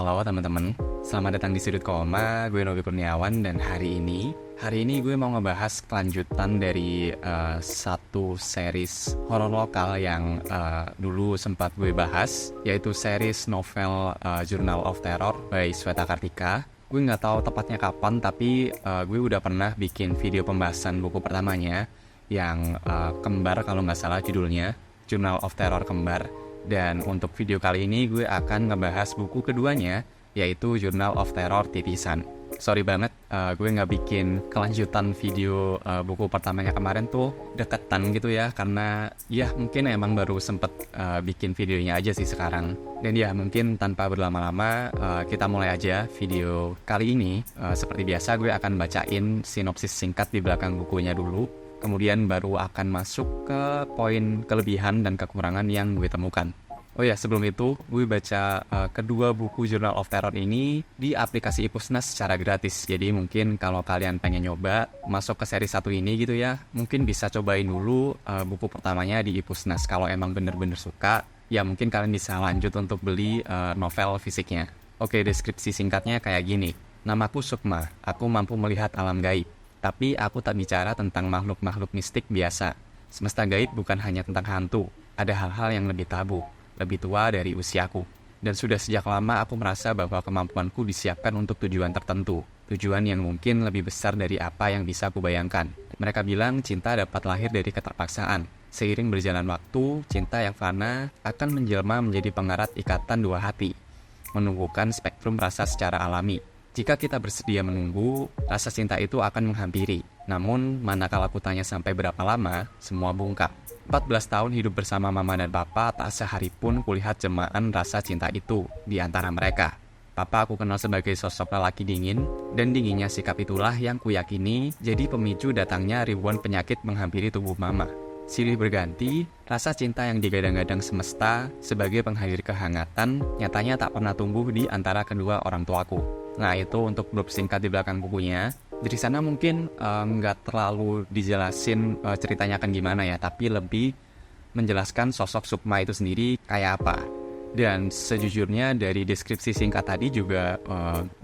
Halo teman-teman, selamat datang di Sudut Koma. Gue Novi Kurniawan dan hari ini gue mau ngebahas kelanjutan dari satu series horor lokal yang dulu sempat gue bahas, yaitu series novel Journal of Terror by Sweta Kartika. Gue nggak tahu tepatnya kapan, tapi gue udah pernah bikin video pembahasan buku pertamanya yang kembar kalau nggak salah judulnya, Journal of Terror Kembar. Dan untuk video kali ini gue akan ngebahas buku keduanya, yaitu Journal of Terror Titisan. Sorry banget, gue nggak bikin kelanjutan video buku pertamanya kemarin tuh deketan gitu ya, karena ya mungkin emang baru sempet bikin videonya aja sih sekarang. Dan ya mungkin tanpa berlama-lama kita mulai aja video kali ini. Seperti biasa gue akan bacain sinopsis singkat di belakang bukunya dulu, kemudian baru akan masuk ke poin kelebihan dan kekurangan yang gue temukan. Oh ya, sebelum itu, gue baca kedua buku Journal of Terror ini di aplikasi Ipusnas secara gratis. Jadi mungkin kalau kalian pengen nyoba masuk ke seri satu ini gitu ya, mungkin bisa cobain dulu buku pertamanya di Ipusnas. Kalau emang bener-bener suka, ya mungkin kalian bisa lanjut untuk beli novel fisiknya. Oke, deskripsi singkatnya kayak gini. Namaku Sukma, aku mampu melihat alam gaib. Tapi aku tak bicara tentang makhluk-makhluk mistik biasa. Semesta gaib bukan hanya tentang hantu, ada hal-hal yang lebih tabu, lebih tua dari usiaku. Dan sudah sejak lama aku merasa bahwa kemampuanku disiapkan untuk tujuan tertentu, tujuan yang mungkin lebih besar dari apa yang bisa kubayangkan. Mereka bilang cinta dapat lahir dari keterpaksaan. Seiring berjalan waktu, cinta yang fana akan menjelma menjadi pengerat ikatan dua hati, menumbuhkan spektrum rasa secara alami. Jika kita bersedia menunggu, rasa cinta itu akan menghampiri. Namun, manakala aku tanya sampai berapa lama, semua bungkam. 14 tahun hidup bersama mama dan papa, tak sehari pun kulihat jelmaan rasa cinta itu di antara mereka. Papa aku kenal sebagai sosok lelaki dingin, dan dinginnya sikap itulah yang kuyakini jadi pemicu datangnya ribuan penyakit menghampiri tubuh mama. Silih berganti, rasa cinta yang digadang-gadang semesta sebagai penghadir kehangatan nyatanya tak pernah tumbuh di antara kedua orang tuaku. Nah, itu untuk blurb singkat di belakang bukunya. Dari sana mungkin nggak terlalu dijelasin ceritanya akan gimana ya, tapi lebih menjelaskan sosok Sukma itu sendiri kayak apa. Dan sejujurnya dari deskripsi singkat tadi juga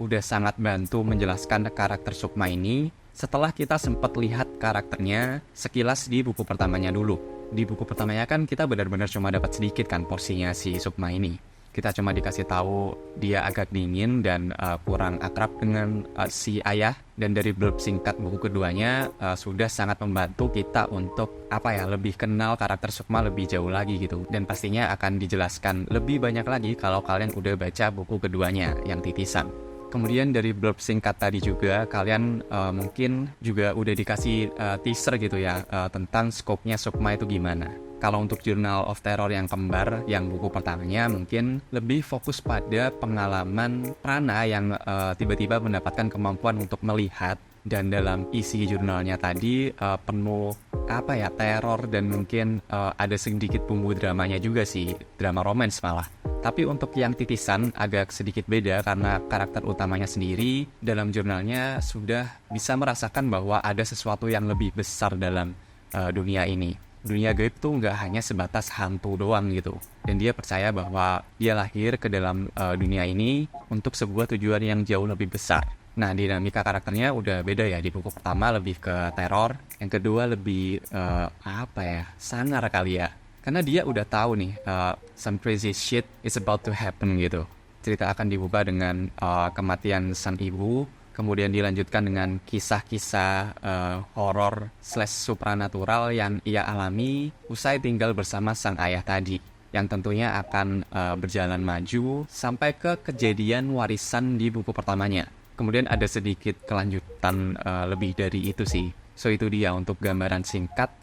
udah sangat bantu menjelaskan karakter Sukma ini setelah kita sempat lihat karakternya sekilas di buku pertamanya dulu. Di buku pertamanya kan kita benar-benar cuma dapat sedikit kan porsinya si Sukma ini. Kita cuma dikasih tahu dia agak dingin dan kurang akrab dengan si ayah. Dan dari blurb singkat buku keduanya sudah sangat membantu kita untuk lebih kenal karakter Sukma lebih jauh lagi gitu. Dan pastinya akan dijelaskan lebih banyak lagi kalau kalian udah baca buku keduanya yang Titisan. Kemudian dari blurb singkat tadi juga kalian mungkin juga udah dikasih teaser gitu ya tentang skopnya Sukma itu gimana. Kalau untuk Journal of Terror yang kembar, yang buku pertamanya mungkin lebih fokus pada pengalaman Prana yang tiba-tiba mendapatkan kemampuan untuk melihat. Dan dalam isi jurnalnya tadi penuh teror dan mungkin ada sedikit bumbu dramanya juga sih, drama romance malah. Tapi untuk yang Titisan agak sedikit beda karena karakter utamanya sendiri dalam jurnalnya sudah bisa merasakan bahwa ada sesuatu yang lebih besar dalam dunia ini. Dunia gaib tuh nggak hanya sebatas hantu doang gitu. Dan dia percaya bahwa dia lahir ke dalam dunia ini untuk sebuah tujuan yang jauh lebih besar. Nah, dinamika karakternya udah beda ya. Di buku pertama lebih ke teror, yang kedua lebih sangar kali ya. Karena dia udah tahu nih, some crazy shit is about to happen gitu. Cerita akan dibuka dengan kematian sang ibu, kemudian dilanjutkan dengan kisah-kisah horor / supranatural yang ia alami usai tinggal bersama sang ayah tadi, yang tentunya akan berjalan maju sampai ke kejadian warisan di buku pertamanya. Kemudian ada sedikit kelanjutan lebih dari itu sih. So itu dia untuk gambaran singkat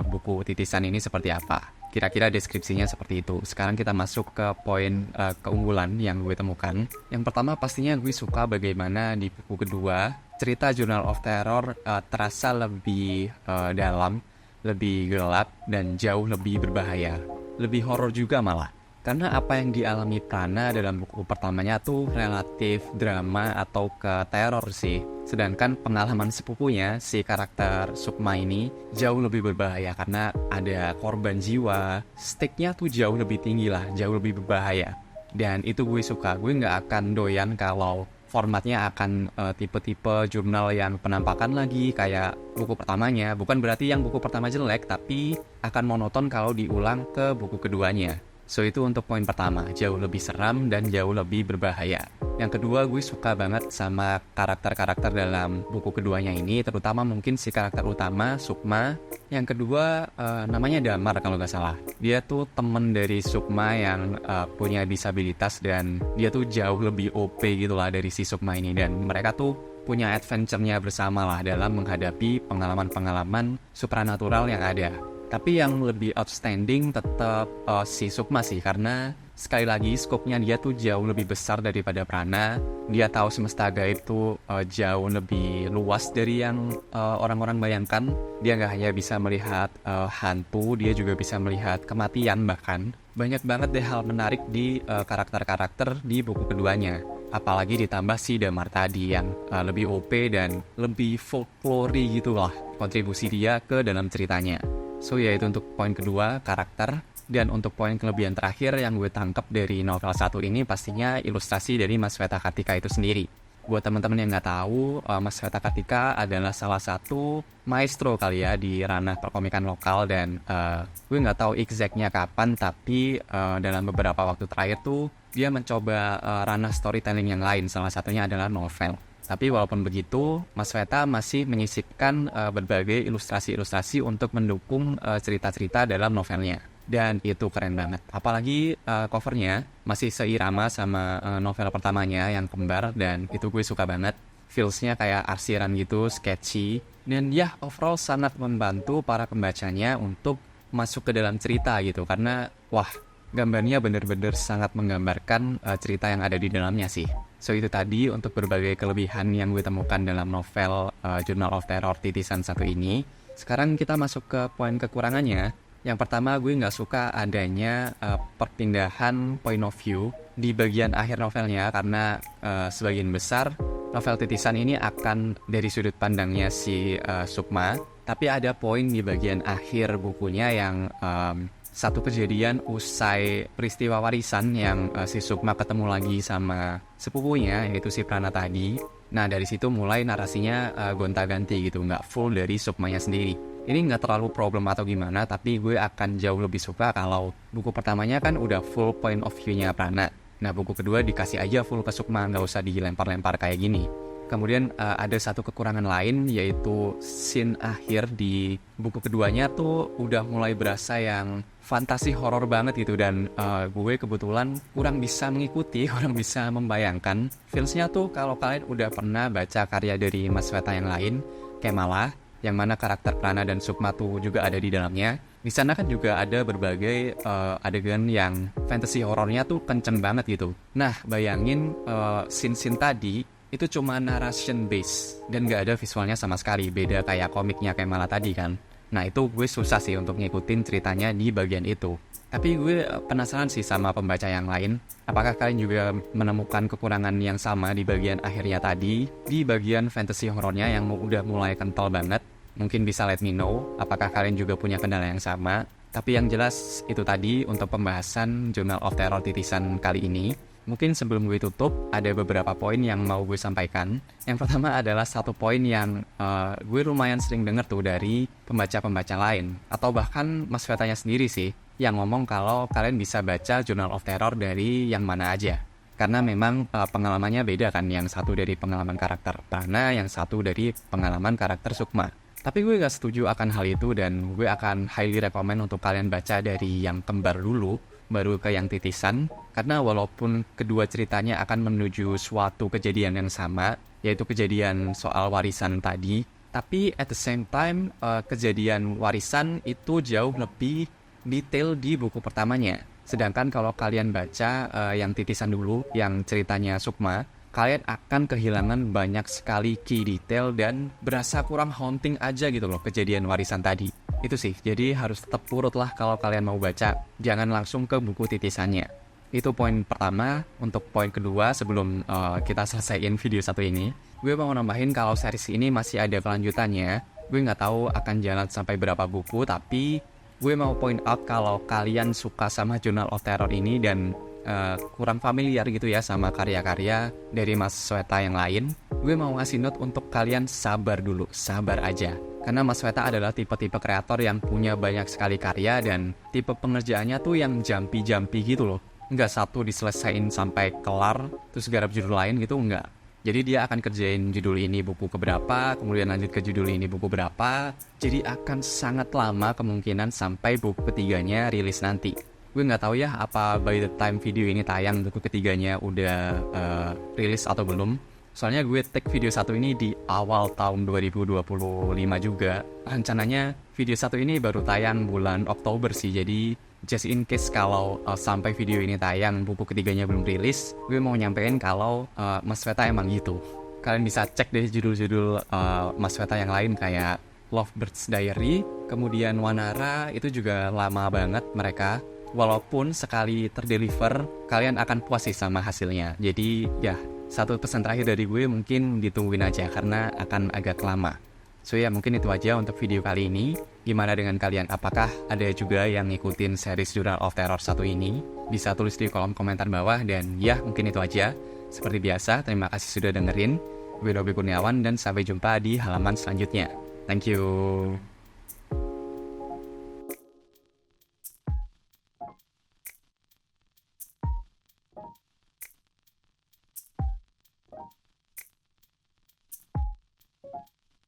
buku Titisan ini seperti apa. Kira-kira deskripsinya seperti itu. Sekarang kita masuk ke poin keunggulan yang gue temukan. Yang pertama pastinya gue suka bagaimana di buku kedua cerita Journal of Terror terasa lebih dalam, lebih gelap, dan jauh lebih berbahaya. Lebih horor juga malah. Karena apa yang dialami Prana dalam buku pertamanya tuh relatif drama atau ke teror sih. Sedangkan pengalaman sepupunya, si karakter Sukma ini jauh lebih berbahaya karena ada korban jiwa. Stakenya tuh jauh lebih tinggi lah, jauh lebih berbahaya. Dan itu gue suka, gue nggak akan doyan kalau formatnya akan tipe-tipe jurnal yang penampakan lagi kayak buku pertamanya. Bukan berarti yang buku pertama jelek, tapi akan monoton kalau diulang ke buku keduanya. So itu untuk poin pertama, jauh lebih seram dan jauh lebih berbahaya. Yang kedua, gue suka banget sama karakter-karakter dalam buku keduanya ini, terutama mungkin si karakter utama, Sukma. Yang kedua, namanya Damar kalau nggak salah. Dia tuh temen dari Sukma yang punya disabilitas dan dia tuh jauh lebih OP gitu lah dari si Sukma ini. Dan mereka tuh punya adventure-nya bersama lah dalam menghadapi pengalaman-pengalaman supranatural yang ada. Tapi yang lebih outstanding tetap si Sukma sih, karena sekali lagi skopnya dia tuh jauh lebih besar daripada Prana. Dia tahu semesta gaib tuh jauh lebih luas dari yang orang-orang bayangkan. Dia nggak hanya bisa melihat hantu, dia juga bisa melihat kematian bahkan. Banyak banget deh hal menarik di karakter-karakter di buku keduanya. Apalagi ditambah si Damar tadi yang lebih OP dan lebih folklore gitu lah kontribusi dia ke dalam ceritanya. So ya itu untuk poin kedua, karakter. Dan untuk poin kelebihan terakhir yang gue tangkap dari novel satu ini pastinya ilustrasi dari Mas Weta Kartika itu sendiri. Buat teman-teman yang nggak tahu, Mas Weta Kartika adalah salah satu maestro kali ya di ranah perkomikan lokal. Dan gue nggak tahu exactnya kapan, tapi dalam beberapa waktu terakhir tuh dia mencoba ranah storytelling yang lain, salah satunya adalah novel. Tapi walaupun begitu, Mas Weta masih menyisipkan berbagai ilustrasi-ilustrasi untuk mendukung cerita-cerita dalam novelnya. Dan itu keren banget. Apalagi covernya masih seirama sama novel pertamanya yang kembar, dan itu gue suka banget. Feels-nya kayak arsiran gitu, sketchy. Dan ya, overall sangat membantu para pembacanya untuk masuk ke dalam cerita gitu. Karena, wah, gambarnya bener-bener sangat menggambarkan cerita yang ada di dalamnya sih. So itu tadi untuk berbagai kelebihan yang gue temukan dalam novel Journal of Terror titisan satu ini. Sekarang kita masuk ke poin kekurangannya. Yang pertama, gue nggak suka adanya perpindahan point of view di bagian akhir novelnya, karena sebagian besar novel titisan ini akan dari sudut pandangnya si Sukma. Tapi ada poin di bagian akhir bukunya yang satu kejadian usai peristiwa warisan yang si Sukma ketemu lagi sama sepupunya, yaitu si Prana tadi. Nah dari situ mulai narasinya gonta-ganti gitu, nggak full dari Sukmanya sendiri. Ini nggak terlalu problem atau gimana, tapi gue akan jauh lebih suka kalau buku pertamanya kan udah full point of view-nya Prana. Nah buku kedua dikasih aja full ke Sukma, nggak usah dilempar-lempar kayak gini. Kemudian ada satu kekurangan lain, yaitu scene akhir di buku keduanya tuh udah mulai berasa yang fantasi horor banget gitu. Dan gue kebetulan kurang bisa mengikuti, kurang bisa membayangkan feels-nya tuh kalau kalian udah pernah baca karya dari Mas Weta yang lain, kayak Malah, yang mana karakter Prana dan Sukma tuh juga ada di dalamnya. Di sana kan juga ada berbagai adegan yang fantasy horornya tuh kenceng banget gitu. Nah bayangin scene-scene tadi itu cuma narration base dan gak ada visualnya sama sekali, beda kayak komiknya kayak Malah tadi kan. Nah itu gue susah sih untuk ngikutin ceritanya di bagian itu. Tapi gue penasaran sih sama pembaca yang lain, apakah kalian juga menemukan kekurangan yang sama di bagian akhirnya tadi, di bagian fantasy horornya yang udah mulai kental banget. Mungkin bisa let me know apakah kalian juga punya kendala yang sama. Tapi yang jelas itu tadi untuk pembahasan Journal of Terror titisan kali ini. Mungkin sebelum gue tutup, ada beberapa poin yang mau gue sampaikan. Yang pertama adalah satu poin yang gue lumayan sering denger tuh dari pembaca-pembaca lain, atau bahkan Mas Wetanya sendiri sih, yang ngomong kalau kalian bisa baca Journal of Terror dari yang mana aja. Karena memang pengalamannya beda kan, yang satu dari pengalaman karakter Prana, yang satu dari pengalaman karakter Sukma. Tapi gue gak setuju akan hal itu, dan gue akan highly recommend untuk kalian baca dari yang kembar dulu, baru ke yang titisan. Karena walaupun kedua ceritanya akan menuju suatu kejadian yang sama, yaitu kejadian soal warisan tadi, tapi at the same time kejadian warisan itu jauh lebih detail di buku pertamanya. Sedangkan kalau kalian baca yang titisan dulu, yang ceritanya Sukma, kalian akan kehilangan banyak sekali key detail dan berasa kurang haunting aja gitu loh kejadian warisan tadi. Itu sih, jadi harus tetap urut lah kalau kalian mau baca, jangan langsung ke buku titisannya. Itu poin pertama. Untuk poin kedua, sebelum kita selesaiin video satu ini, gue mau nambahin kalau series ini masih ada kelanjutannya. Gue nggak tahu akan jalan sampai berapa buku, tapi gue mau point out kalau kalian suka sama Journal of Terror ini dan kurang familiar gitu ya sama karya-karya dari Mas Sweta yang lain, gue mau ngasih note untuk kalian sabar dulu, sabar aja. Karena Mas Sweta adalah tipe-tipe kreator yang punya banyak sekali karya dan tipe pengerjaannya tuh yang jumpy-jumpy gitu loh. Nggak satu diselesain sampai kelar, terus garap judul lain gitu, nggak. Jadi dia akan kerjain judul ini buku keberapa, kemudian lanjut ke judul ini buku berapa. Jadi akan sangat lama kemungkinan sampai buku ketiganya rilis nanti. Gue nggak tahu ya apa by the time video ini tayang buku ketiganya udah rilis atau belum. Soalnya gue take video satu ini di awal tahun 2025 juga. Rencananya video satu ini baru tayang bulan Oktober sih, jadi just in case kalau sampai video ini tayang buku ketiganya belum rilis, gue mau nyampein kalau Mas Sweta emang gitu. Kalian bisa cek deh judul-judul Mas Sweta yang lain kayak Lovebirds Diary, kemudian Wanara, itu juga lama banget mereka. Walaupun sekali terdeliver, kalian akan puas sih sama hasilnya. Jadi ya, satu pesan terakhir dari gue mungkin ditungguin aja karena akan agak lama. So ya mungkin itu aja untuk video kali ini. Gimana dengan kalian? Apakah ada juga yang ngikutin series Journal of Terror 1 ini? Bisa tulis di kolom komentar bawah. Dan ya mungkin itu aja. Seperti biasa, terima kasih sudah dengerin. Gue Robi Kurniawan dan sampai jumpa di halaman selanjutnya. Thank you.